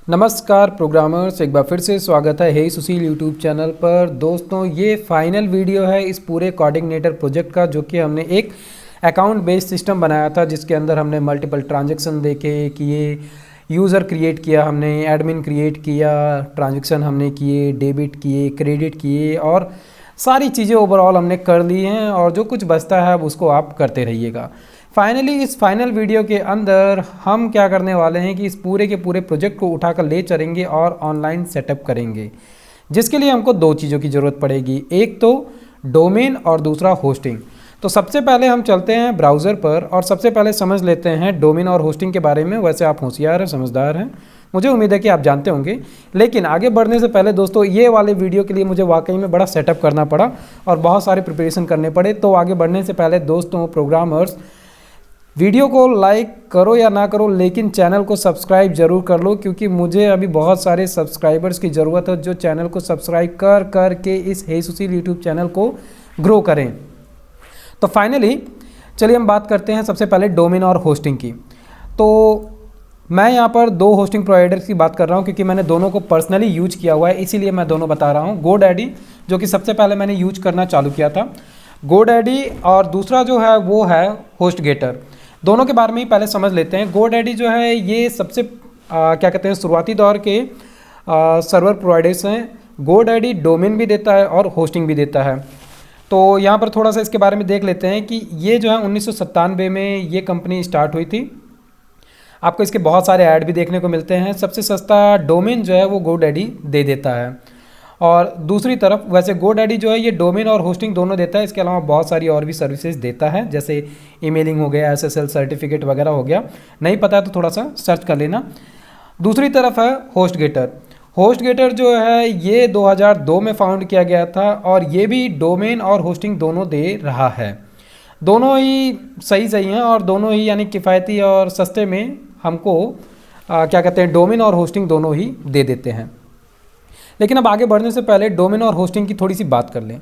नमस्कार प्रोग्रामर्स, एक बार फिर से स्वागत है हे सुशील यूट्यूब चैनल पर। दोस्तों, ये फाइनल वीडियो है इस पूरे कोऑर्डिनेटर प्रोजेक्ट का, जो कि हमने एक अकाउंट बेस्ड सिस्टम बनाया था, जिसके अंदर हमने मल्टीपल ट्रांजैक्शन देखे किए, यूज़र क्रिएट किया, हमने एडमिन क्रिएट किया, ट्रांजैक्शन हमने किए, डेबिट किए, क्रेडिट किए और सारी चीज़ें ओवरऑल हमने कर ली हैं। और जो कुछ बचता है अब उसको आप करते रहिएगा। फाइनली इस फाइनल वीडियो के अंदर हम क्या करने वाले हैं कि इस पूरे के पूरे प्रोजेक्ट को उठाकर ले चलेंगे और ऑनलाइन सेटअप करेंगे, जिसके लिए हमको दो चीज़ों की ज़रूरत पड़ेगी, एक तो डोमेन और दूसरा होस्टिंग। तो सबसे पहले हम चलते हैं ब्राउज़र पर और सबसे पहले समझ लेते हैं डोमेन और होस्टिंग के बारे में। वैसे आप होशियार हैं, समझदार हैं, मुझे उम्मीद है कि आप जानते होंगे। लेकिन आगे बढ़ने से पहले दोस्तों, ये वाले वीडियो के लिए मुझे वाकई में बड़ा सेटअप करना पड़ा और बहुत सारे प्रिपरेशन करने पड़े। तो आगे बढ़ने से पहले दोस्तों, प्रोग्रामर्स, वीडियो को लाइक करो या ना करो, लेकिन चैनल को सब्सक्राइब जरूर कर लो, क्योंकि मुझे अभी बहुत सारे सब्सक्राइबर्स की ज़रूरत है जो चैनल को सब्सक्राइब कर के इस हे सुशील यूट्यूब चैनल को ग्रो करें। तो फाइनली चलिए हम बात करते हैं सबसे पहले डोमेन और होस्टिंग की। तो मैं यहाँ पर दो होस्टिंग प्रोवाइडर्स की बात कर रहा हूँ, क्योंकि मैंने दोनों को पर्सनली यूज किया हुआ है, इसीलिए मैं दोनों बता रहा हूँ। GoDaddy, जो कि सबसे पहले मैंने यूज करना चालू किया था, GoDaddy, और दूसरा जो है वो है HostGator। दोनों के बारे में ही पहले समझ लेते हैं। GoDaddy जो है ये सबसे क्या कहते हैं, शुरुआती दौर के सर्वर प्रोवाइडर्स हैं। GoDaddy डोमेन भी देता है और होस्टिंग भी देता है। तो यहाँ पर थोड़ा सा इसके बारे में देख लेते हैं कि ये जो है 1997 में ये कंपनी स्टार्ट हुई थी। आपको इसके बहुत सारे ऐड भी देखने को मिलते हैं। सबसे सस्ता डोमेन जो है वो GoDaddy दे देता है। और दूसरी तरफ वैसे GoDaddy जो है ये डोमेन और होस्टिंग दोनों देता है, इसके अलावा बहुत सारी और भी सर्विसेज देता है, जैसे ईमेलिंग हो गया, SSL सर्टिफिकेट वगैरह हो गया। नहीं पता है तो थोड़ा सा सर्च कर लेना। दूसरी तरफ है HostGator। HostGator जो है ये 2002 में फाउंड किया गया था और ये भी डोमेन और होस्टिंग दोनों दे रहा है। दोनों ही सही हैं और दोनों ही यानी किफ़ायती और सस्ते में हमको क्या कहते हैं, डोमेन और होस्टिंग दोनों ही दे देते हैं। लेकिन अब आगे बढ़ने से पहले डोमेन और होस्टिंग की थोड़ी सी बात कर लें।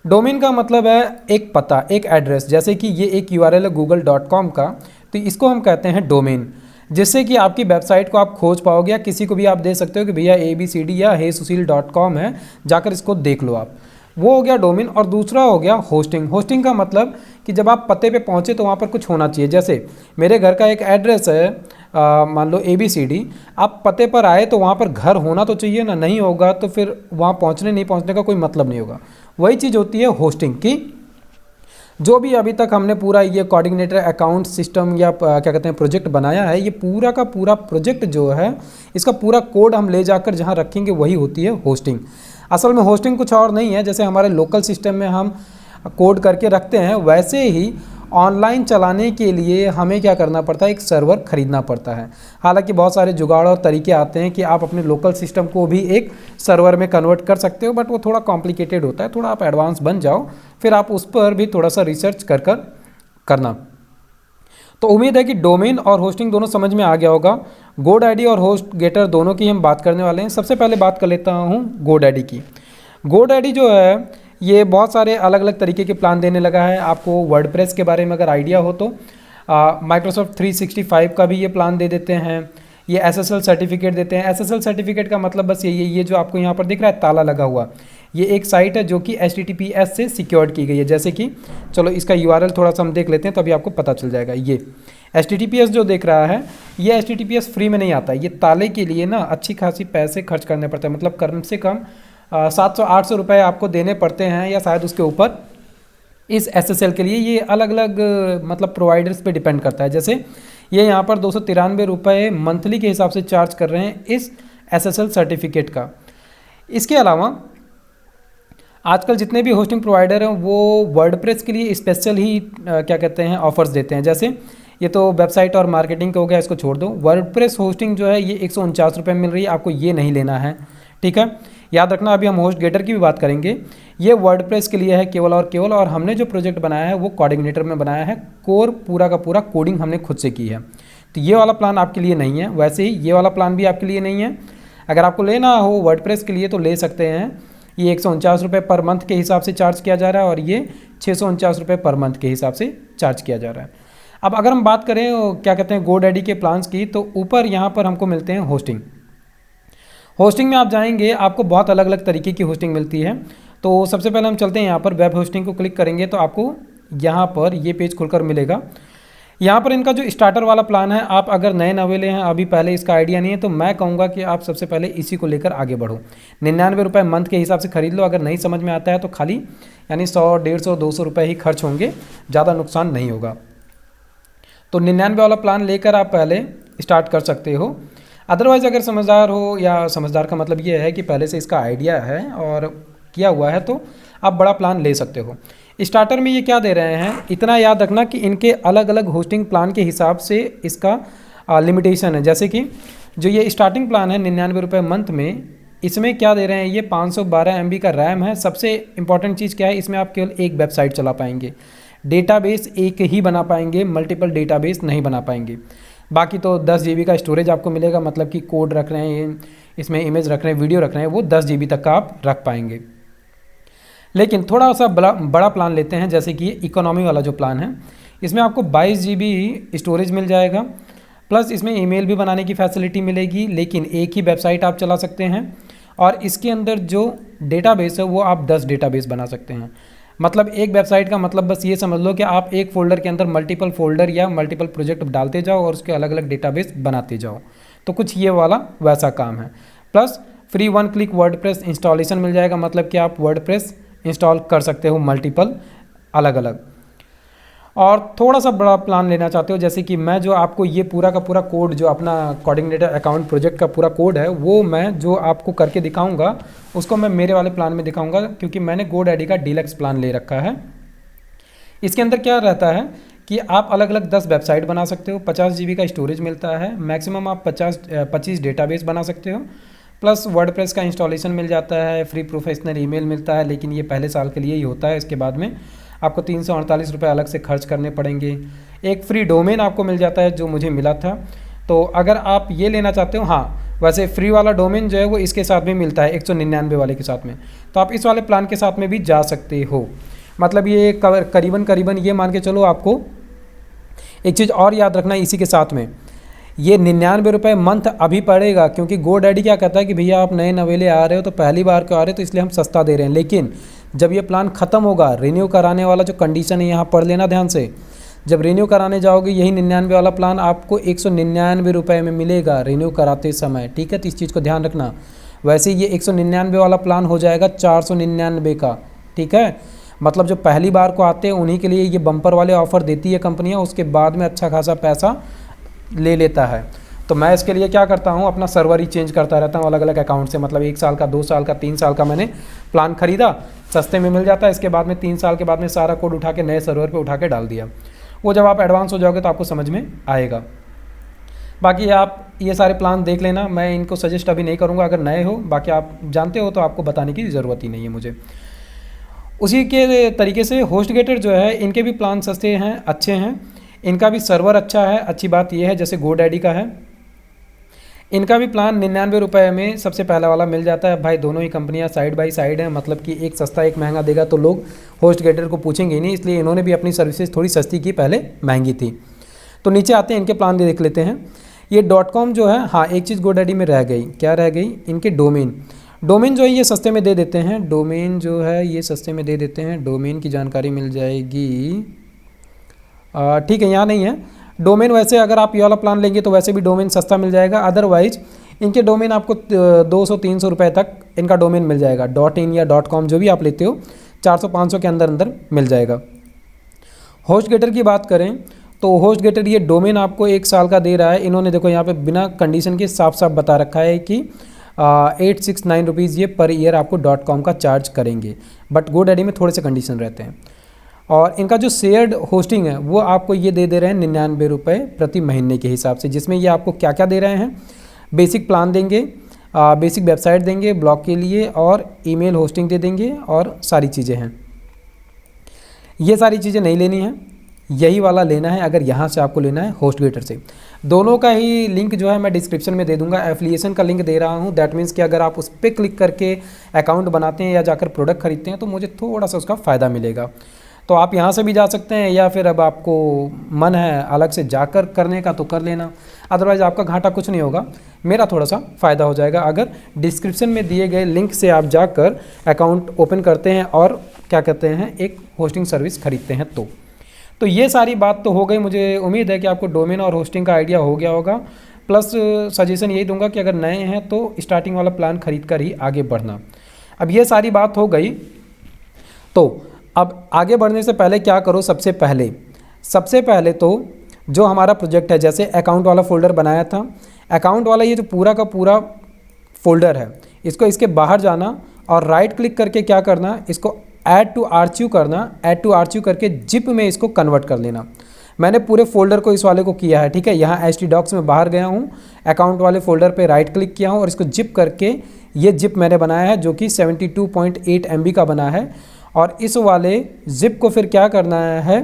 डोमेन का मतलब है एक पता, एक एड्रेस, जैसे कि ये एक URL है google.com का, तो इसको हम कहते हैं डोमेन, जिससे कि आपकी वेबसाइट को आप खोज पाओगे या किसी को भी आप दे सकते हो कि भैया ABCD या hesushil.com है, जाकर इसको देख लो आप। वो हो गया डोमेन। और दूसरा हो गया होस्टिंग। होस्टिंग का मतलब कि जब आप पते पे पहुँचे तो वहाँ पर कुछ होना चाहिए। जैसे मेरे घर का एक एड्रेस है, मान लो ABCD, आप पते पर आए तो वहाँ पर घर होना तो चाहिए ना, नहीं होगा तो फिर वहाँ पहुँचने नहीं पहुँचने का कोई मतलब नहीं होगा। वही चीज़ होती है होस्टिंग की। जो भी अभी तक हमने पूरा ये कोऑर्डिनेटर अकाउंट सिस्टम या क्या कहते हैं प्रोजेक्ट बनाया है, ये पूरा का पूरा प्रोजेक्ट जो है, इसका पूरा कोड हम ले जाकर जहाँ रखेंगे वही होती है होस्टिंग। असल में होस्टिंग कुछ और नहीं है, जैसे हमारे लोकल सिस्टम में हम कोड करके रखते हैं, वैसे ही ऑनलाइन चलाने के लिए हमें क्या करना पड़ता है, एक सर्वर खरीदना पड़ता है। हालांकि बहुत सारे जुगाड़ और तरीके आते हैं कि आप अपने लोकल सिस्टम को भी एक सर्वर में कन्वर्ट कर सकते हो, बट वो थोड़ा कॉम्प्लिकेटेड होता है। थोड़ा आप एडवांस बन जाओ, फिर आप उस पर भी थोड़ा सा रिसर्च करना। तो उम्मीद है कि डोमेन और होस्टिंग दोनों समझ में आ गया होगा। GoDaddy और HostGator दोनों की हम बात करने वाले हैं। सबसे पहले बात कर लेता हूँ GoDaddy की। GoDaddy जो है ये बहुत सारे अलग अलग तरीके के प्लान देने लगा है। आपको वर्डप्रेस के बारे में अगर आइडिया हो तो Microsoft 365 का भी ये प्लान दे देते हैं। ये SSL सर्टिफिकेट देते हैं। SSL सर्टिफिकेट का मतलब बस ये जो आपको यहाँ पर दिख रहा है ताला लगा हुआ, ये एक साइट है जो कि HTTPS से सिक्योर्ड की गई है। जैसे कि चलो इसका URL थोड़ा सा हम देख लेते हैं, तभी आपको पता चल जाएगा। ये HTTPS जो देख रहा है, ये HTTPS फ्री में नहीं आता है। ये ताले के लिए ना अच्छी खासी पैसे खर्च करने पड़ते हैं, मतलब कम से कम 700-800 रुपये आपको देने पड़ते हैं या शायद उसके ऊपर, इस SSL के लिए। ये अलग अलग मतलब प्रोवाइडर्स पे डिपेंड करता है। जैसे ये यहाँ पर 293 रुपये मंथली के हिसाब से चार्ज कर रहे हैं इस SSL सर्टिफिकेट का। इसके अलावा आजकल जितने भी होस्टिंग प्रोवाइडर हैं वो वर्डप्रेस के लिए स्पेशल ही क्या कहते हैं ऑफर्स देते हैं। जैसे ये तो वेबसाइट और मार्केटिंग का हो गया, इसको छोड़ दो। वर्डप्रेस होस्टिंग जो है ये 149 रुपये मिल रही है, आपको ये नहीं लेना है, ठीक है। याद रखना, अभी हम HostGator की भी बात करेंगे। ये वर्डप्रेस के लिए है केवल और केवल, और हमने जो प्रोजेक्ट बनाया है वो कोऑर्डिनेटर में बनाया है। कोर पूरा का पूरा कोडिंग हमने खुद से की है। तो ये वाला प्लान आपके लिए नहीं है। वैसे ही ये वाला प्लान भी आपके लिए नहीं है। अगर आपको लेना हो वर्डप्रेस के लिए तो ले सकते हैं। ये 149 रुपये पर मंथ के हिसाब से चार्ज किया जा रहा है और ये 649 रुपये पर मंथ के हिसाब से चार्ज किया जा रहा है। अब अगर हम बात करें क्या कहते हैं GoDaddy के प्लान्स की, तो ऊपर यहाँ पर हमको मिलते हैं होस्टिंग। होस्टिंग में आप जाएंगे, आपको बहुत अलग अलग तरीके की होस्टिंग मिलती है। तो सबसे पहले हम चलते हैं यहाँ पर वेब होस्टिंग को क्लिक करेंगे तो आपको यहाँ पर ये पेज खुलकर मिलेगा। यहाँ पर इनका जो स्टार्टर वाला प्लान है, आप अगर नए नवेले हैं, अभी पहले इसका आइडिया नहीं है, तो मैं कहूँगा कि आप सबसे पहले इसी को लेकर आगे बढ़ो। 99 रुपये मंथ के हिसाब से खरीद लो। अगर नहीं समझ में आता है तो खाली यानी 100, 150, 200 रुपये ही खर्च होंगे, ज़्यादा नुकसान नहीं होगा। तो 99 वाला प्लान लेकर आप पहले स्टार्ट कर सकते हो। अदरवाइज़ अगर समझदार हो, या समझदार का मतलब ये है कि पहले से इसका आइडिया है और किया हुआ है, तो आप बड़ा प्लान ले सकते हो। स्टार्टर में ये क्या दे रहे हैं, इतना याद रखना कि इनके अलग अलग होस्टिंग प्लान के हिसाब से इसका लिमिटेशन है। जैसे कि जो ये स्टार्टिंग प्लान है 99 रुपये मंथ में, इसमें क्या दे रहे हैं, ये 512 MB का रैम है। सबसे इंपॉर्टेंट चीज़ क्या है, इसमें आप केवल एक वेबसाइट चला पाएंगे, डेटाबेस एक ही बना पाएंगे, मल्टीपल डेटाबेस नहीं बना पाएंगे। बाकी तो 10 GB का स्टोरेज आपको मिलेगा, मतलब कि कोड रख रहे हैं, इसमें इमेज रख रहे हैं, वीडियो रख रहे हैं, वो 10 GB तक का आप रख पाएंगे। लेकिन थोड़ा सा बड़ा प्लान लेते हैं, जैसे कि इकोनॉमी वाला जो प्लान है, इसमें आपको 22 GB स्टोरेज मिल जाएगा, प्लस इसमें ईमेल भी बनाने की फैसिलिटी मिलेगी, लेकिन एक ही वेबसाइट आप चला सकते हैं। और इसके अंदर जो डेटाबेस है वो आप 10 डेटाबेस बना सकते हैं। मतलब एक वेबसाइट का मतलब बस ये समझ लो कि आप एक फ़ोल्डर के अंदर मल्टीपल फोल्डर या मल्टीपल प्रोजेक्ट डालते जाओ और उसके अलग अलग डेटाबेस बनाते जाओ। तो कुछ ये वाला वैसा काम है। Plus free 1 click WordPress installation मिल जाएगा, मतलब कि आप वर्डप्रेस इंस्टॉल कर सकते हो मल्टीपल अलग अलग। और थोड़ा सा बड़ा प्लान लेना चाहते हो, जैसे कि मैं जो आपको ये पूरा का पूरा कोड, जो अपना कोऑर्डिनेटर अकाउंट प्रोजेक्ट का पूरा कोड है, वो मैं जो आपको करके दिखाऊंगा उसको मैं मेरे वाले प्लान में दिखाऊंगा, क्योंकि मैंने GoDaddy का डीलक्स प्लान ले रखा है। इसके अंदर क्या रहता है कि आप अलग अलग 10 वेबसाइट बना सकते हो, 50 GB का स्टोरेज मिलता है, मैक्सिमम आप 25 डेटाबेस बना सकते हो, प्लस वर्डप्रेस का इंस्टॉलेशन मिल जाता है, फ्री प्रोफेशनल ईमेल मिलता है, लेकिन ये पहले साल के लिए ही होता है। इसके बाद में आपको 348 रुपये अलग से खर्च करने पड़ेंगे। एक फ्री डोमेन आपको मिल जाता है, जो मुझे मिला था। तो अगर आप ये लेना चाहते हो, हाँ वैसे फ्री वाला डोमेन जो है वो इसके साथ में मिलता है 199 वाले के साथ में, तो आप इस वाले प्लान के साथ में भी जा सकते हो। मतलब ये करीबन ये मान के चलो। आपको एक चीज़ और याद रखना है, इसी के साथ में ये 99 रुपये मंथ अभी पड़ेगा, क्योंकि GoDaddy क्या कहता है कि भैया आप नए नवेले आ रहे हो, तो पहली बार क्यों आ रहे हो, तो इसलिए हम सस्ता दे रहे हैं। लेकिन जब ये प्लान ख़त्म होगा, रिन्यू कराने वाला जो कंडीशन है यहाँ पढ़ लेना ध्यान से, जब रिन्यू कराने जाओगे यही 99 वाला प्लान आपको 199 रुपये में मिलेगा रिन्यू कराते समय, ठीक है। तो इस चीज़ को ध्यान रखना। वैसे ये 199 वाला प्लान हो जाएगा 499 का, ठीक है। मतलब जो पहली बार को आते हैं उन्हीं के लिए ये बम्पर वाले ऑफ़र देती है कंपनियाँ, उसके बाद में अच्छा खासा पैसा ले लेता है। तो मैं इसके लिए क्या करता हूँ, अपना सर्वर ही चेंज करता रहता हूँ अलग अलग अकाउंट से। मतलब 1 साल का, 2 साल का, 3 साल का मैंने प्लान खरीदा, सस्ते में मिल जाता है। इसके बाद में 3 साल के बाद में सारा कोड उठा के नए सर्वर पे उठा के डाल दिया। वो जब आप एडवांस हो जाओगे तो आपको समझ में आएगा। बाकी आप ये सारे प्लान देख लेना, मैं इनको सजेस्ट अभी नहीं करूँगा अगर नए हो। बाकी आप जानते हो तो आपको बताने की ज़रूरत ही नहीं है मुझे। उसी के तरीके से HostGator जो है, इनके भी प्लान सस्ते हैं, अच्छे हैं। इनका भी सर्वर अच्छा है। अच्छी बात यह है जैसे GoDaddy का है, इनका भी प्लान 99 रुपये में सबसे पहला वाला मिल जाता है। भाई दोनों ही कंपनियां साइड बाय साइड हैं, मतलब कि एक सस्ता एक महंगा देगा तो लोग HostGator को पूछेंगे ही नहीं, इसलिए इन्होंने भी अपनी सर्विसेज थोड़ी सस्ती की, पहले महंगी थी। तो नीचे आते हैं, इनके प्लान भी देख लेते हैं। ये .com जो है, हाँ एक चीज़ GoDaddy में रह गई, क्या रह गई, इनके डोमेन जो है ये सस्ते में दे देते हैं। डोमेन जो है ये सस्ते में दे देते हैं। डोमेन की जानकारी मिल जाएगी, ठीक है, यहाँ नहीं है डोमेन। वैसे अगर आप ये वाला प्लान लेंगे तो वैसे भी डोमेन सस्ता मिल जाएगा। अदरवाइज इनके डोमेन आपको 200-300 रुपये तक इनका डोमेन मिल जाएगा। .in या .com जो भी आप लेते हो 400-500 के अंदर मिल जाएगा। HostGator की बात करें तो HostGator ये डोमेन आपको 1 साल का दे रहा है। इन्होंने देखो यहाँ पे बिना कंडीशन के साफ साफ बता रखा है कि 869 रुपीज़ ये पर ईयर आपको .com का चार्ज करेंगे। बट GoDaddy में थोड़े से कंडीशन रहते हैं। और इनका जो शेयर्ड होस्टिंग है वो आपको ये दे रहे हैं 99 रुपये प्रति महीने के हिसाब से, जिसमें ये आपको क्या क्या दे रहे हैं, बेसिक प्लान देंगे, बेसिक वेबसाइट देंगे ब्लॉग के लिए, और ईमेल होस्टिंग दे देंगे, और सारी चीज़ें हैं। ये सारी चीज़ें नहीं लेनी है, यही वाला लेना है अगर यहाँ से आपको लेना है HostGator से। दोनों का ही लिंक जो है मैं डिस्क्रिप्शन में दे दूंगा, एफिलिएशन का लिंक दे रहा हूँ। दैट मीन्स कि अगर आप उस पर क्लिक करके अकाउंट बनाते हैं या जाकर प्रोडक्ट खरीदते हैं तो मुझे थोड़ा सा उसका फ़ायदा मिलेगा। तो आप यहाँ से भी जा सकते हैं, या फिर अब आपको मन है अलग से जाकर करने का तो कर लेना, अदरवाइज़ आपका घाटा कुछ नहीं होगा, मेरा थोड़ा सा फ़ायदा हो जाएगा अगर डिस्क्रिप्शन में दिए गए लिंक से आप जाकर अकाउंट ओपन करते हैं और क्या कहते हैं एक होस्टिंग सर्विस खरीदते हैं। तो ये सारी बात तो हो गई। मुझे उम्मीद है कि आपको डोमेन और होस्टिंग का आइडिया हो गया होगा। प्लस सजेशन यही दूंगा कि अगर नए हैं तो स्टार्टिंग वाला प्लान खरीद कर ही आगे बढ़ना। अब ये सारी बात हो गई, तो अब आगे बढ़ने से पहले क्या करो, सबसे पहले तो जो हमारा प्रोजेक्ट है, जैसे अकाउंट वाला फ़ोल्डर बनाया था, अकाउंट वाला ये जो पूरा का पूरा फ़ोल्डर है, इसको इसके बाहर जाना और राइट क्लिक करके क्या करना, इसको ऐड टू आर्चिव करना। ऐड टू आर्चिव करके जिप में इसको कन्वर्ट कर लेना। मैंने पूरे फोल्डर को इस वाले को किया है, ठीक है। यहाँ htdocs में बाहर गया हूँ, अकाउंट वाले फोल्डर पे राइट क्लिक किया हूँ और इसको जिप करके ये जिप मैंने बनाया है जो कि 72.8 MB का बना है। और इस वाले जिप को फिर क्या करना है,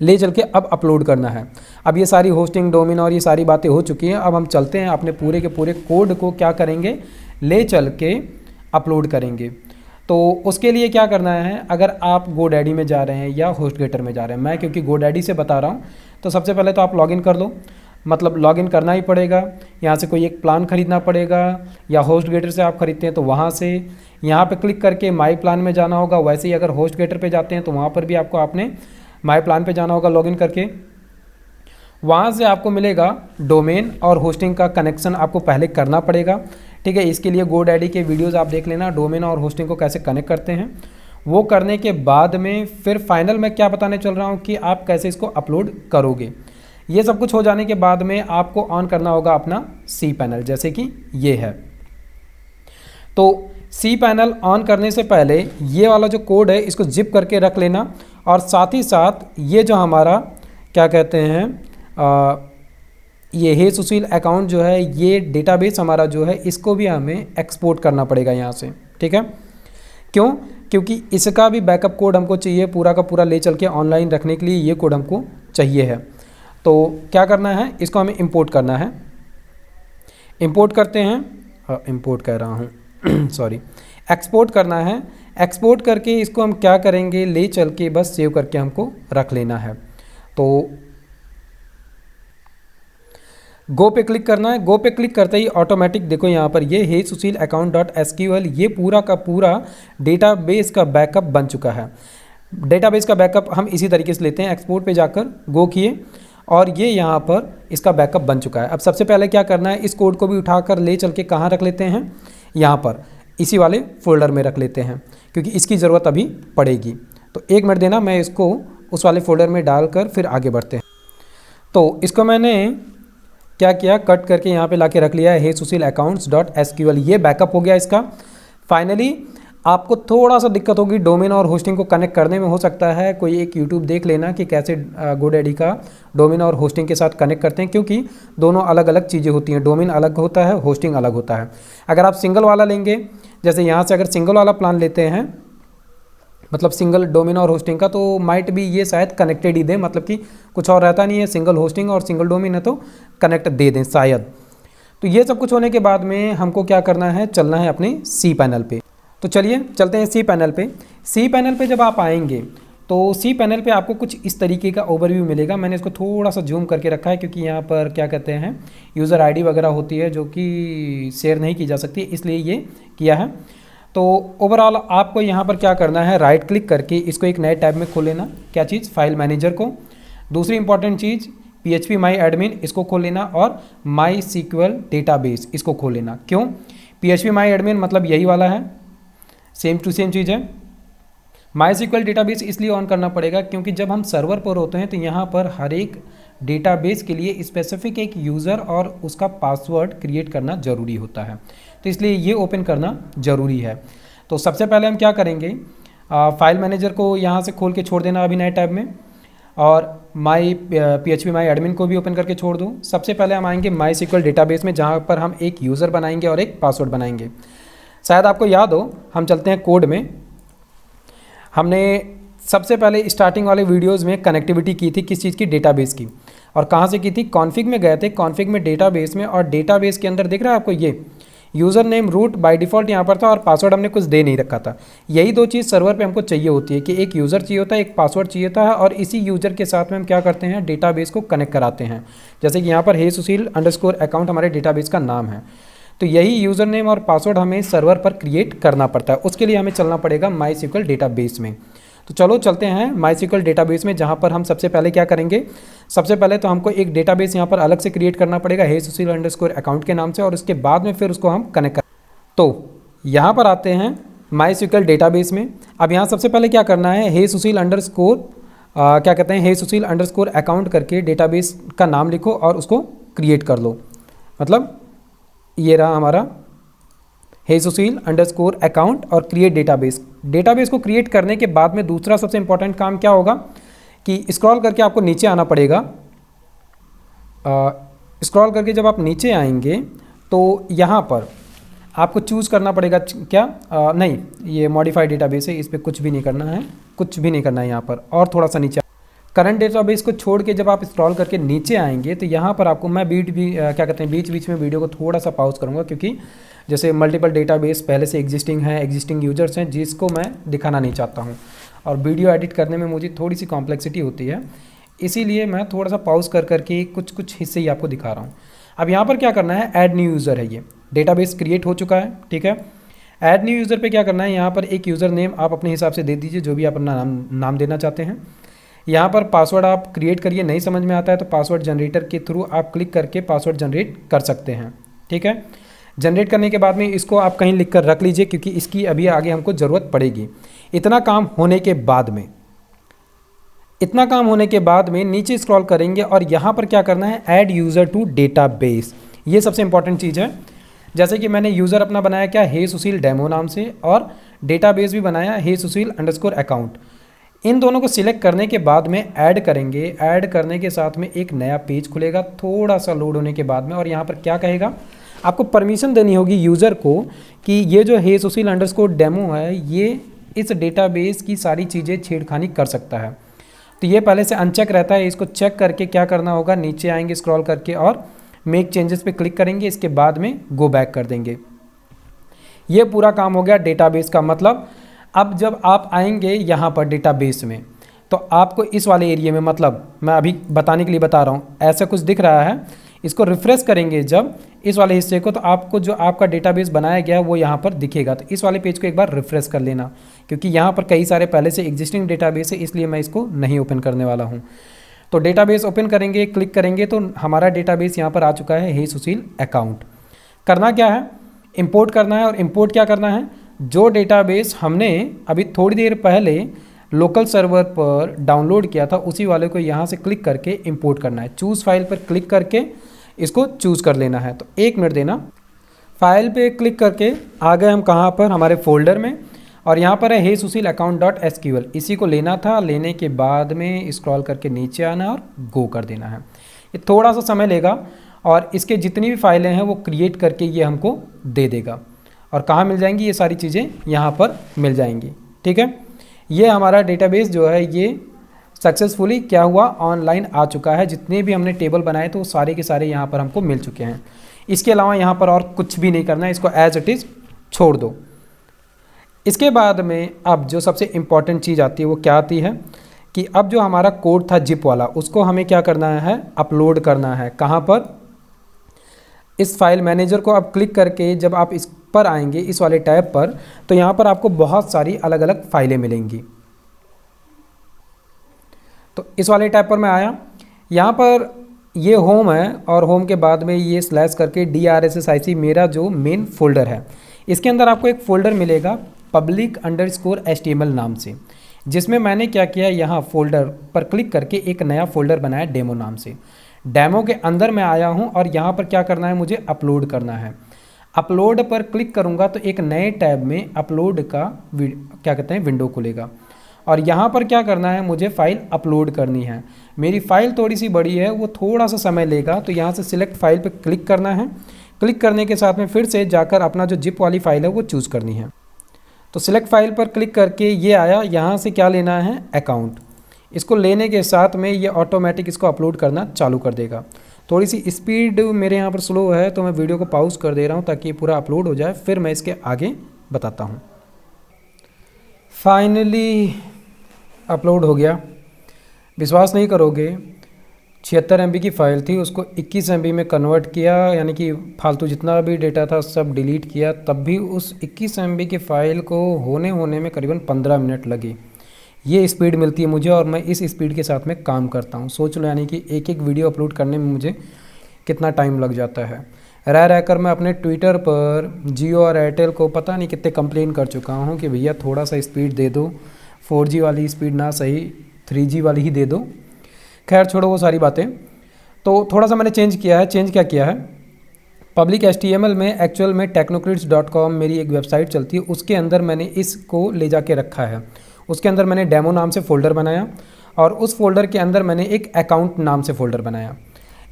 ले चल के अब अपलोड करना है। अब ये सारी होस्टिंग, डोमेन और ये सारी बातें हो चुकी हैं। अब हम चलते हैं अपने पूरे के पूरे कोड को क्या करेंगे, ले चल के अपलोड करेंगे। तो उसके लिए क्या करना है, अगर आप GoDaddy में जा रहे हैं या HostGator में जा रहे हैं, मैं क्योंकि GoDaddy से बता रहा हूँ, तो सबसे पहले तो आप लॉगिन कर लो, मतलब लॉगिन करना ही पड़ेगा। यहाँ से कोई एक प्लान खरीदना पड़ेगा, या HostGator से आप खरीदते हैं तो वहाँ से यहाँ पे क्लिक करके माई प्लान में जाना होगा। वैसे ही अगर HostGator पे जाते हैं तो वहाँ पर भी आपको आपने माई प्लान पे जाना होगा लॉगिन करके। वहाँ से आपको मिलेगा डोमेन और होस्टिंग का कनेक्शन आपको पहले करना पड़ेगा, ठीक है। इसके लिए GoDaddy के वीडियोस आप देख लेना, डोमेन और होस्टिंग को कैसे कनेक्ट करते हैं। वो करने के बाद में फिर फाइनल में क्या बताने चल रहा हूँ कि आप कैसे इसको अपलोड करोगे। ये सब कुछ हो जाने के बाद में आपको ऑन करना होगा अपना cPanel, जैसे कि ये है। तो cPanel ऑन करने से पहले ये वाला जो कोड है इसको जिप करके रख लेना, और साथ ही साथ ये जो हमारा क्या कहते हैं ये हे सुशील अकाउंट जो है, ये डेटाबेस हमारा जो है, इसको भी हमें एक्सपोर्ट करना पड़ेगा यहाँ से, ठीक है। क्यों? क्योंकि इसका भी बैकअप कोड हमको चाहिए, पूरा का पूरा ले चल के ऑनलाइन रखने के लिए ये कोड हमको चाहिए है। तो क्या करना है, इसको हमें इंपोर्ट करना है। इंपोर्ट करते हैं, इंपोर्ट कह रहा हूँ सॉरी, एक्सपोर्ट करना है। एक्सपोर्ट करके इसको हम क्या करेंगे, ले चल के बस सेव करके हमको रख लेना है। तो गो पे क्लिक करना है। गो पे क्लिक करते ही ऑटोमेटिक देखो यहाँ पर ये हे सुशील अकाउंट डॉट SQL ये पूरा का पूरा डेटाबेस का बैकअप बन चुका है। डेटाबेस का बैकअप हम इसी तरीके से लेते हैं, एक्सपोर्ट पे जाकर गो किए और ये यहाँ पर इसका बैकअप बन चुका है। अब सबसे पहले क्या करना है, इस कोड को भी उठाकर ले चल के कहाँ रख लेते हैं, यहाँ पर इसी वाले फोल्डर में रख लेते हैं, क्योंकि इसकी ज़रूरत अभी पड़ेगी। तो 1 मिनट देना, मैं इसको उस वाले फोल्डर में डालकर फिर आगे बढ़ते हैं। तो इसको मैंने क्या किया, कट करके यहाँ पे लाके रख लिया है हे सुशील अकाउंट्स डॉट SQL, ये बैकअप हो गया इसका। फाइनली आपको थोड़ा सा दिक्कत होगी डोमेन और होस्टिंग को कनेक्ट करने में, हो सकता है कोई एक यूट्यूब देख लेना कि कैसे GoDaddy का डोमेन और होस्टिंग के साथ कनेक्ट करते हैं, क्योंकि दोनों अलग अलग चीज़ें होती हैं। डोमेन अलग होता है, होस्टिंग अलग होता है। अगर आप सिंगल वाला लेंगे, जैसे यहाँ से अगर सिंगल वाला प्लान लेते हैं, मतलब सिंगल डोमेन और होस्टिंग का, तो माइट भी ये शायद कनेक्टेड ही दें, मतलब कि कुछ और रहता नहीं है, सिंगल होस्टिंग और सिंगल डोमेन है तो कनेक्ट दे दें शायद। तो ये सब कुछ होने के बाद में हमको क्या करना है, चलना है अपने cPanel पे। तो चलिए चलते हैं cPanel पे। cPanel पे जब आप आएंगे तो cPanel पे आपको कुछ इस तरीके का ओवरव्यू मिलेगा। मैंने इसको थोड़ा सा जूम करके रखा है, क्योंकि यहाँ पर क्या कहते हैं यूज़र ID वगैरह होती है जो कि शेयर नहीं की जा सकती, इसलिए ये किया है। तो ओवरऑल आपको यहाँ पर क्या करना है, राइट क्लिक करके इसको एक नए टैब में खोल लेना। क्या चीज़, फाइल मैनेजर को। दूसरी इंपॉर्टेंट चीज़ PHP माई एडमिन, इसको खोल लेना, और MySQL डेटाबेस इसको खोल लेना। क्यों, PHP माई एडमिन मतलब यही वाला है, सेम टू सेम चीज़ है। MySQL डेटाबेस इसलिए ऑन करना पड़ेगा क्योंकि जब हम सर्वर पर होते हैं तो यहाँ पर हर एक डेटाबेस के लिए स्पेसिफिक एक यूज़र और उसका पासवर्ड क्रिएट करना ज़रूरी होता है, तो इसलिए ये ओपन करना ज़रूरी है। तो सबसे पहले हम क्या करेंगे, फाइल मैनेजर को यहाँ से खोल के छोड़ देना अभी नए टैब में, और PHP माई एडमिन को भी ओपन करके छोड़ दो। सबसे पहले हम आएंगे MySQL डेटाबेस में, जहाँ पर हम एक यूज़र बनाएंगे और एक पासवर्ड बनाएंगे। शायद आपको याद हो, हम चलते हैं कोड में। हमने सबसे पहले स्टार्टिंग वाले वीडियोस में कनेक्टिविटी की थी, किस चीज़ की, डेटाबेस की। और कहाँ से की थी, कॉन्फ़िग में गए थे, कॉन्फ़िग में डेटाबेस में, और डेटाबेस के अंदर दिख रहा है आपको user name root by default यहाँ पर था और पासवर्ड हमने कुछ दे नहीं रखा था। यही दो चीज़ सर्वर पे हमको चाहिए होती है कि एक यूज़र चाहिए होता है, एक पासवर्ड चाहिए होता है, और इसी यूज़र के साथ में हम क्या करते हैं, डेटाबेस को कनेक्ट कराते हैं। जैसे कि यहाँ पर हे सुशील अंडरस्कोर अकाउंट हमारे डेटाबेस का नाम है, तो यही यूज़र नेम और पासवर्ड हमें सर्वर पर क्रिएट करना पड़ता है। उसके लिए हमें चलना पड़ेगा MySQL डेटाबेस में। तो चलो चलते हैं MySQL डेटाबेस में, जहाँ पर हम सबसे पहले क्या करेंगे, सबसे पहले तो हमको एक डेटाबेस यहाँ पर अलग से क्रिएट करना पड़ेगा हे सुशील अंडरस्कोर अकाउंट के नाम से, और उसके बाद में फिर उसको हम कनेक्ट कर। तो यहाँ पर आते हैं MySQL डेटाबेस में। अब यहाँ सबसे पहले क्या करना है, हे सुशील अंडरस्कोर क्या कहते हैं, हे सुशील अंडरस्कोर अकाउंट करके डेटाबेस का नाम लिखो और उसको क्रिएट कर लो। मतलब ये रहा हमारा हे सुशील अंडरस्कोर अकाउंट और क्रिएट डेटाबेस। डेटाबेस को क्रिएट करने के बाद में दूसरा सबसे इंपॉर्टेंट काम क्या होगा कि स्क्रॉल करके आपको नीचे आना पड़ेगा। स्क्रॉल करके जब आप नीचे आएंगे तो यहाँ पर आपको चूज़ करना पड़ेगा क्या, नहीं ये मॉडिफाइड डेटाबेस है, इस पर कुछ भी नहीं करना है, कुछ भी नहीं करना है यहाँ पर। और थोड़ा सा नीचे करंट डेटाबेस को छोड़ के जब आप स्क्रॉल करके नीचे आएंगे तो यहाँ पर आपको मैं क्या कहते हैं, बीच बीच में वीडियो को थोड़ा सा पॉज करूँगा, क्योंकि जैसे मल्टीपल डेटाबेस पहले से एग्जिस्टिंग है, एग्जिस्टिंग यूजर्स हैं जिसको मैं दिखाना नहीं चाहता हूँ, और वीडियो एडिट करने में मुझे थोड़ी सी कॉम्प्लेक्सिटी होती है, इसीलिए मैं थोड़ा सा पॉज कर करके कुछ हिस्से ही आपको दिखा रहा हूँ। अब यहाँ पर क्या करना है, ऐड न्यू यूज़र है, ये डेटाबेस क्रिएट हो चुका है, ठीक है। ऐड न्यू यूज़र पे क्या करना है, यहाँ पर एक यूज़र नेम आप अपने हिसाब से दे दीजिए, जो भी आप अपना नाम देना चाहते हैं। यहाँ पर पासवर्ड आप क्रिएट करिए, नहीं समझ में आता है तो पासवर्ड जनरेटर के थ्रू आप क्लिक करके पासवर्ड जनरेट कर सकते हैं, ठीक है। जनरेट करने के बाद में इसको आप कहीं लिख कर रख लीजिए, क्योंकि इसकी अभी आगे हमको ज़रूरत पड़ेगी। इतना काम होने के बाद में नीचे स्क्रॉल करेंगे और यहाँ पर क्या करना है, ऐड यूज़र टू डेटाबेस। ये सबसे इंपॉर्टेंट चीज़ है। जैसे कि मैंने यूज़र अपना बनाया क्या, हे सुशील डेमो नाम से, और डेटाबेस भी बनाया हे सुशील अंडरस्कोर अकाउंट। इन दोनों को सिलेक्ट करने के बाद में ऐड करेंगे। ऐड करने के साथ में एक नया पेज खुलेगा थोड़ा सा लोड होने के बाद में, और यहाँ पर क्या कहेगा, आपको परमिशन देनी होगी यूज़र को कि ये जो हे सुशील अंडरस्कोर डेमो है ये इस डेटाबेस की सारी चीज़ें छेड़खानी कर सकता है। तो ये पहले से अनचेक रहता है, इसको चेक करके क्या करना होगा, नीचे आएंगे स्क्रॉल करके और मेक चेंजेस पे क्लिक करेंगे, इसके बाद में गो बैक कर देंगे। ये पूरा काम हो गया डेटाबेस का। मतलब अब जब आप आएंगे यहाँ पर डेटाबेस में तो आपको इस वाले एरिया में, मतलब मैं अभी बताने के लिए बता रहा हूँ, ऐसा कुछ दिख रहा है, इसको रिफ्रेश करेंगे जब इस वाले हिस्से को, तो आपको जो आपका डेटाबेस बनाया गया है वो यहाँ पर दिखेगा। तो इस वाले पेज को एक बार रिफ्रेश कर लेना, क्योंकि यहाँ पर कई सारे पहले से एग्जिस्टिंग डेटाबेस है, इसलिए मैं इसको नहीं ओपन करने वाला हूँ। तो डेटाबेस ओपन करेंगे, क्लिक करेंगे तो हमारा डेटाबेस यहाँ पर आ चुका है, हे सुशील अकाउंट। करना क्या है, इंपोर्ट करना है। और इंपोर्ट क्या करना है, जो डेटाबेस हमने अभी थोड़ी देर पहले लोकल सर्वर पर डाउनलोड किया था उसी वाले को यहाँ से क्लिक करके इंपोर्ट करना है। चूज़ फाइल पर क्लिक करके इसको चूज़ कर लेना है। तो 1 मिनट देना। फाइल पे क्लिक करके आ गए हम कहाँ पर, हमारे फोल्डर में, और यहाँ पर है हे सुशील अकाउंट डॉट SQL। इसी को लेना था, लेने के बाद में स्क्रॉल करके नीचे आना और गो कर देना है। ये थोड़ा सा समय लेगा और इसके जितनी भी फाइलें हैं वो क्रिएट करके ये हमको दे देगा। और कहाँ मिल जाएंगी, ये सारी चीज़ें यहाँ पर मिल जाएंगी, ठीक है। ये हमारा डेटाबेस जो है ये सक्सेसफुली क्या हुआ, ऑनलाइन आ चुका है। जितने भी हमने टेबल बनाए तो वो सारे के सारे यहाँ पर हमको मिल चुके हैं। इसके अलावा यहाँ पर और कुछ भी नहीं करना है, इसको एज इट इज़ छोड़ दो। इसके बाद में अब जो सबसे इम्पॉर्टेंट चीज़ आती है वो क्या आती है कि अब जो हमारा कोड था जिप वाला, उसको हमें क्या करना है, अपलोड करना है। कहाँ पर, इस फाइल मैनेजर को अब क्लिक करके जब आप इस पर आएंगे, इस वाले टैब पर, तो यहाँ पर आपको बहुत सारी अलग अलग फाइलें मिलेंगी। तो इस वाले टैब पर मैं आया, यहाँ पर ये होम है और होम के बाद में ये स्लैश करके DRSSIC मेरा जो मेन फोल्डर है, इसके अंदर आपको एक फ़ोल्डर मिलेगा public_html नाम से, जिसमें मैंने क्या किया, यहाँ फोल्डर पर क्लिक करके एक नया फोल्डर बनाया डेमो नाम से। डेमो के अंदर मैं आया हूँ और यहाँ पर क्या करना है, मुझे अपलोड करना है। अपलोड पर क्लिक करूँगा तो एक नए टैब में अपलोड का क्या कहते हैं विंडो खुलेगा, और यहाँ पर क्या करना है, मुझे फ़ाइल अपलोड करनी है। मेरी फ़ाइल थोड़ी सी बड़ी है, वो थोड़ा सा समय लेगा, तो यहाँ से सिलेक्ट फाइल पर क्लिक करना है। क्लिक करने के साथ में फिर से जाकर अपना जो जिप वाली फ़ाइल है वो चूज़ करनी है। तो सिलेक्ट फाइल पर क्लिक करके ये आया, यहाँ से क्या लेना है, अकाउंट। इसको लेने के साथ में ये ऑटोमेटिक इसको अपलोड करना चालू कर देगा। थोड़ी सी स्पीड मेरे यहाँ पर स्लो है, तो मैं वीडियो को पॉज कर दे रहा हूँ ताकि ये पूरा अपलोड हो जाए, फिर मैं इसके आगे बताता हूँ। फाइनली अपलोड हो गया। विश्वास नहीं करोगे, 76 MB की फ़ाइल थी, उसको 21 MB में कन्वर्ट किया, यानी कि फालतू जितना भी डेटा था सब डिलीट किया, तब भी उस 21 MB की फ़ाइल को होने में करीबन 15 मिनट लगे। ये स्पीड मिलती है मुझे और मैं इस स्पीड के साथ में काम करता हूँ। सोच लो, यानी कि एक एक वीडियो अपलोड करने में मुझे कितना टाइम लग जाता है। रह कर मैं अपने ट्विटर पर जियो और एयरटेल को पता नहीं कितने कंप्लेन कर चुका हूँ कि भैया थोड़ा सा स्पीड दे दो, 4G वाली स्पीड ना सही 3G वाली ही दे दो। खैर छोड़ो वो सारी बातें। तो थोड़ा सा मैंने चेंज किया है। चेंज क्या किया है, पब्लिक HTML में एक्चुअल में technocrits.com मेरी एक वेबसाइट चलती है, उसके अंदर मैंने इसको ले जाके रखा है। उसके अंदर मैंने डेमो नाम से फ़ोल्डर बनाया और उस फोल्डर के अंदर मैंने एक अकाउंट नाम से फ़ोल्डर बनाया।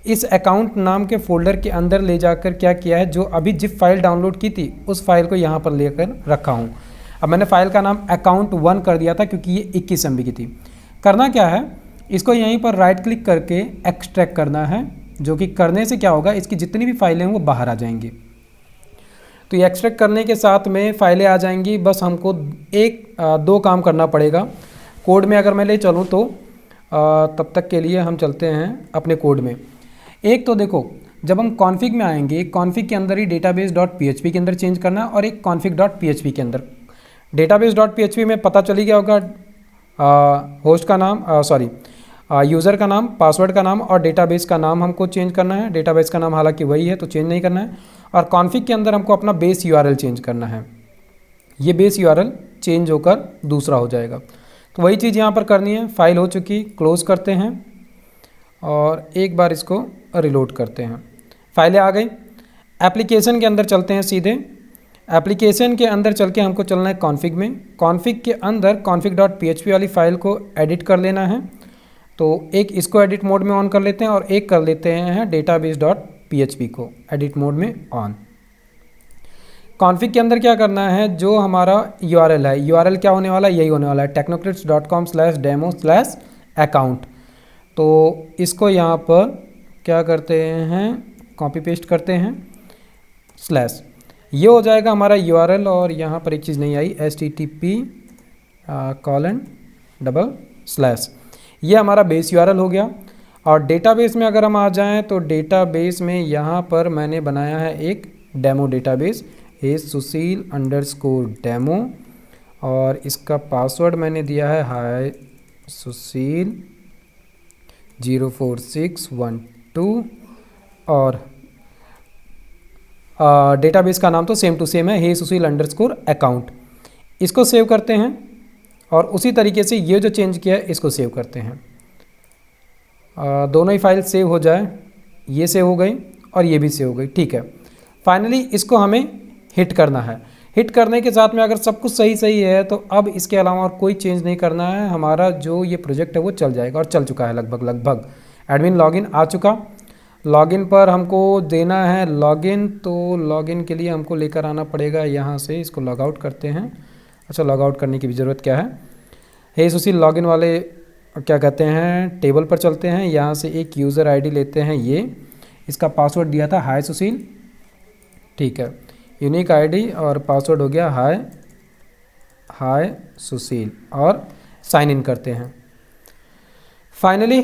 इस अकाउंट नाम के फ़ोल्डर के अंदर ले जाकर क्या किया है, जो अभी जिप फाइल डाउनलोड की थी उस फाइल को यहाँ पर लेकर रखा हूँ। अब मैंने फ़ाइल का नाम account1 कर दिया था क्योंकि ये 21 MB की थी। करना क्या है, इसको यहीं पर राइट क्लिक करके एक्सट्रैक्ट करना है, जो कि करने से क्या होगा, इसकी जितनी भी फाइलें हैं वो बाहर आ जाएंगी। तो ये एक्सट्रैक्ट करने के साथ में फ़ाइलें आ जाएंगी। बस हमको दो काम करना पड़ेगा। कोड में अगर मैं ले चलूँ तो तब तक के लिए हम चलते हैं अपने कोड में। एक तो देखो, जब हम कॉन्फ़िग में आएंगे, कॉन्फ़िग के अंदर ही database.php के अंदर चेंज करना है और एक config.php के अंदर। database.php में पता चली गया होगा, होस्ट का नाम यूज़र का नाम, पासवर्ड का नाम और डेटाबेस का नाम हमको चेंज करना है। डेटाबेस का नाम हालांकि वही है तो चेंज नहीं करना है। और कॉन्फ़िग के अंदर हमको अपना बेस URL चेंज करना है। ये बेस URL चेंज होकर दूसरा हो जाएगा। तो वही चीज़ यहाँ पर करनी है। फाइल हो चुकी, क्लोज़ करते हैं और एक बार इसको रिलोड करते हैं। फाइलें आ गई। एप्लीकेशन के अंदर चलते हैं सीधे। एप्लीकेशन के अंदर चल के हमको चलना है कॉन्फ़िग में। कॉन्फ़िग के अंदर config.php वाली फ़ाइल को एडिट कर लेना है। तो एक इसको एडिट मोड में ऑन कर लेते हैं और एक कर लेते हैं database.php को एडिट मोड में ऑन। कॉन्फ़िग के अंदर क्या करना है, जो हमारा URL है, URL क्या होने वाला है, यही होने वाला है technocrits.com/demo/account। तो इसको यहाँ पर क्या करते हैं, कॉपी पेस्ट करते हैं, स्लैश, ये हो जाएगा हमारा URL। और यहाँ पर एक चीज़ नहीं आई, http:// ये हमारा बेस URL हो गया। और डेटाबेस में अगर हम आ जाएं तो डेटाबेस में यहाँ पर मैंने बनाया है एक डेमो डेटाबेस, susil_demo, और इसका पासवर्ड मैंने दिया है हाय सुशील 04612 और डेटाबेस का नाम तो सेम टू सेम है, susil_account। इसको सेव करते हैं और उसी तरीके से ये जो चेंज किया है इसको सेव करते हैं। दोनों ही फाइल सेव हो जाए, ये सेव हो गई और ये भी सेव हो गई, ठीक है। फाइनली इसको हमें हिट करना है। हिट करने के साथ में अगर सब कुछ सही है तो अब इसके अलावा और कोई चेंज नहीं करना है। हमारा जो ये प्रोजेक्ट है वो चल जाएगा और चल चुका है लगभग। एडमिन लॉगिन आ चुका। लॉगिन पर हमको देना है लॉगिन, तो लॉगिन के लिए हमको लेकर आना पड़ेगा यहाँ से। इसको लॉग आउट करते हैं। अच्छा, लॉग आउट करने की भी ज़रूरत क्या है, सुशील लॉगिन वाले क्या कहते हैं, टेबल पर चलते हैं। यहाँ से एक यूज़र आईडी लेते हैं, ये इसका पासवर्ड दिया था हाय सुशील, ठीक है। यूनिक आईडी और पासवर्ड हो गया हाय सुशील और साइन इन करते हैं। फाइनली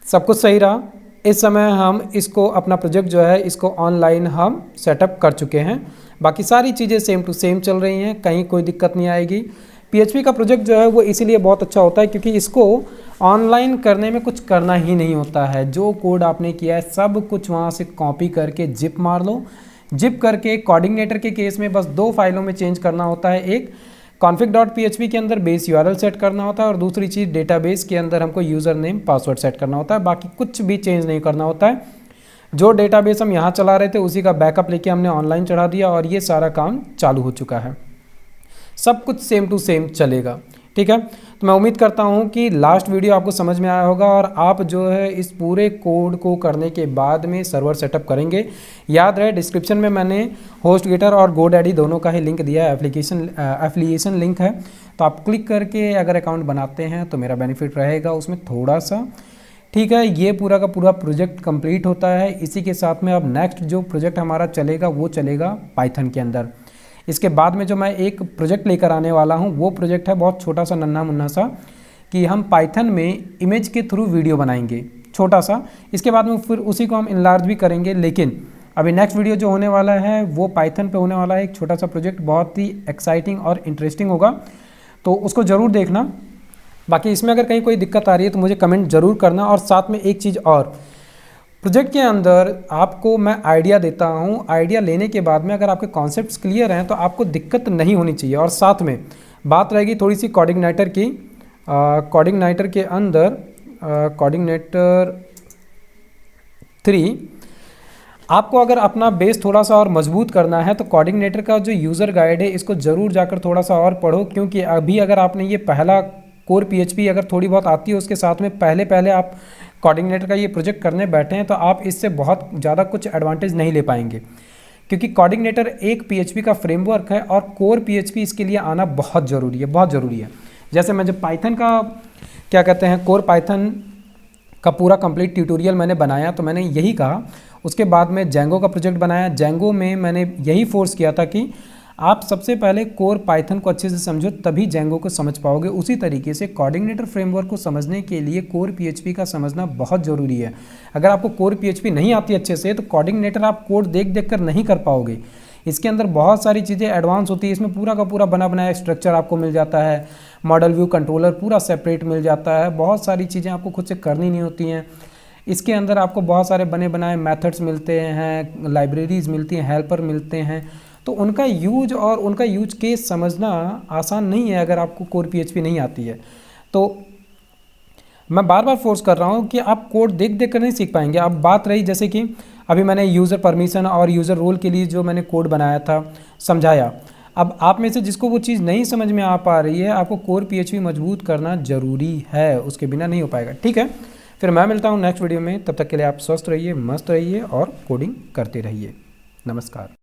सब कुछ सही रहा। इस समय हम इसको अपना प्रोजेक्ट जो है इसको ऑनलाइन हम सेटअप कर चुके हैं। बाकी सारी चीज़ें सेम टू सेम चल रही हैं, कहीं कोई दिक्कत नहीं आएगी। PHP का प्रोजेक्ट जो है वो इसीलिए बहुत अच्छा होता है क्योंकि इसको ऑनलाइन करने में कुछ करना ही नहीं होता है। जो कोड आपने किया है सब कुछ वहाँ से कॉपी करके जिप मार लो। जिप करके कोऑर्डिनेटर के केस में बस 2 फाइलों में चेंज करना होता है। एक config.php के अंदर बेस URL सेट करना होता है और दूसरी चीज़ डेटाबेस के अंदर हमको यूज़र नेम पासवर्ड सेट करना होता है। बाकी कुछ भी चेंज नहीं करना होता है। जो डेटाबेस हम यहाँ चला रहे थे उसी का बैकअप लेके हमने ऑनलाइन चढ़ा दिया और ये सारा काम चालू हो चुका है। सब कुछ सेम टू सेम चलेगा, ठीक है। तो मैं उम्मीद करता हूँ कि लास्ट वीडियो आपको समझ में आया होगा और आप जो है इस पूरे कोड को करने के बाद में सर्वर सेटअप करेंगे। याद रहे डिस्क्रिप्शन में मैंने HostGator और GoDaddy दोनों का ही लिंक दिया है, एफिलिएशन लिंक है। तो आप क्लिक करके अगर अकाउंट बनाते हैं तो मेरा बेनिफिट रहेगा उसमें थोड़ा सा, ठीक है, ये पूरा का पूरा प्रोजेक्ट कंप्लीट होता है। इसी के साथ में अब नेक्स्ट जो प्रोजेक्ट हमारा चलेगा वो चलेगा पाइथन के अंदर। इसके बाद में जो मैं एक प्रोजेक्ट लेकर आने वाला हूँ वो प्रोजेक्ट है बहुत छोटा सा नन्हा मुन्ना सा, कि हम पाइथन में इमेज के थ्रू वीडियो बनाएंगे छोटा सा। इसके बाद में फिर उसी को हम इनलार्ज भी करेंगे, लेकिन अभी नेक्स्ट वीडियो जो होने वाला है वो पाइथन पे होने वाला है। एक छोटा सा प्रोजेक्ट, बहुत ही एक्साइटिंग और इंटरेस्टिंग होगा, तो उसको ज़रूर देखना। बाकी इसमें अगर कहीं कोई दिक्कत आ रही है तो मुझे कमेंट ज़रूर करना। और साथ में एक चीज़ और, प्रोजेक्ट के अंदर आपको मैं आइडिया देता हूँ, आइडिया लेने के बाद में अगर आपके कॉन्सेप्ट्स क्लियर हैं तो आपको दिक्कत नहीं होनी चाहिए। और साथ में बात रहेगी थोड़ी सी कोऑर्डिनेटर की। कोऑर्डिनेटर के अंदर कोऑर्डिनेटर 3 आपको अगर अपना बेस थोड़ा सा और मजबूत करना है तो कोऑर्डिनेटर का जो यूज़र गाइड है इसको ज़रूर जाकर थोड़ा सा और पढ़ो, क्योंकि अभी अगर आपने ये पहला कोर PHP अगर थोड़ी बहुत आती है उसके साथ में पहले आप कोऑर्डिनेटर का ये प्रोजेक्ट करने बैठे हैं तो आप इससे बहुत ज़्यादा कुछ एडवांटेज नहीं ले पाएंगे, क्योंकि कोऑर्डिनेटर एक PHP का फ्रेमवर्क है और कोर PHP इसके लिए आना बहुत ज़रूरी है, बहुत ज़रूरी है। जैसे मैं जब पाइथन का क्या कहते हैं कोर पाइथन का पूरा कंप्लीट ट्यूटोरियल मैंने बनाया तो मैंने यही कहा। उसके बाद में जेंगो का प्रोजेक्ट बनाया, जेंगो में मैंने यही फोर्स किया था कि आप सबसे पहले कोर पाइथन को अच्छे से समझो तभी जेंगो को समझ पाओगे। उसी तरीके से कोऑर्डिनेटर फ्रेमवर्क को समझने के लिए कोर PHP का समझना बहुत ज़रूरी है। अगर आपको कोर PHP नहीं आती अच्छे से तो कोऑर्डिनेटर आप कोड देख कर नहीं कर पाओगे। इसके अंदर बहुत सारी चीज़ें एडवांस होती है, इसमें पूरा का पूरा बना बनाया स्ट्रक्चर आपको मिल जाता है, मॉडल व्यू कंट्रोलर पूरा सेपरेट मिल जाता है, बहुत सारी चीज़ें आपको खुद से करनी नहीं होती हैं। इसके अंदर आपको बहुत सारे बने बनाए मेथड्स मिलते हैं, लाइब्रेरीज मिलती हैं, हेल्पर मिलते हैं, तो उनका यूज और उनका यूज केस समझना आसान नहीं है अगर आपको कोर PHP नहीं आती है। तो मैं बार बार फोर्स कर रहा हूँ कि आप कोड देख कर नहीं सीख पाएंगे। अब बात रही जैसे कि अभी मैंने यूज़र परमिशन और यूज़र रोल के लिए जो मैंने कोड बनाया था समझाया, अब आप में से जिसको वो चीज़ नहीं समझ में आ पा रही है, आपको कोर PHP मजबूत करना ज़रूरी है, उसके बिना नहीं हो पाएगा। ठीक है, फिर मैं मिलता हूँ नेक्स्ट वीडियो में, तब तक के लिए आप स्वस्थ रहिए, मस्त रहिए और कोडिंग करते रहिए। नमस्कार।